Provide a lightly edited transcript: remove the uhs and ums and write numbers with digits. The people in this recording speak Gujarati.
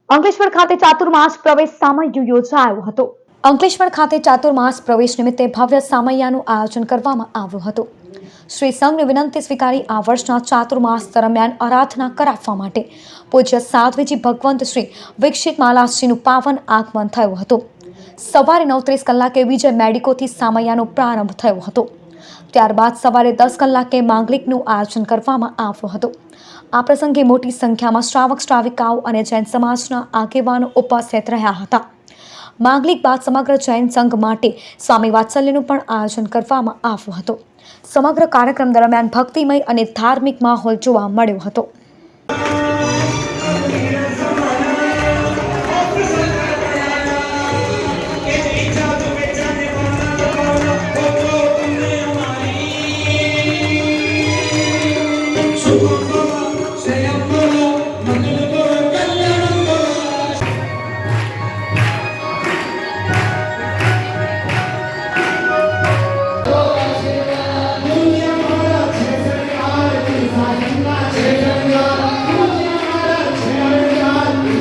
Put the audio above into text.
અંકલેશ્વર ખાતે ચાતુર્માસ પ્રવેશ સામૈયું યોજાયો હતો। અંકલેશ્વર ખાતે ચાતુર્માસ પ્રવેશ નિમિત્તે ભવ્ય સામૈયાનું આયોજન કરવામાં આવ્યું હતું। શ્રી સંઘની વિનંતી સ્વીકારી આ વર્ષના ચાતુર્માસ દરમિયાન આરાધના કરાવવા માટે પૂજ્ય સાધ્વીજી ભગવંત શ્રી વિકસિત માલાજીનું પાવન આગમન થયું હતું। સવારે 9:30 કલાકે વિજય મેડિકોથી સામૈયાનો પ્રારંભ થયો હતો। ત્યારબાદ સવારે 10 કલાકે માંગલિકનું આયોજન કરવામાં આવ્યું હતું। આ પ્રસંગે મોટી સંખ્યામાં શ્રાવક શ્રાવિકાઓ અને જૈન સમાજના આગેવાનો ઉપસ્થિત રહ્યા હતા। માંગલિક બાદ સમગ્ર જૈન સંઘ માટે સ્વામી વાત્સલ્યનું પણ આયોજન કરવામાં આવ્યું હતું। સમગ્ર કાર્યક્રમ દરમિયાન ભક્તિમય અને ધાર્મિક માહોલ જોવા મળ્યો હતો।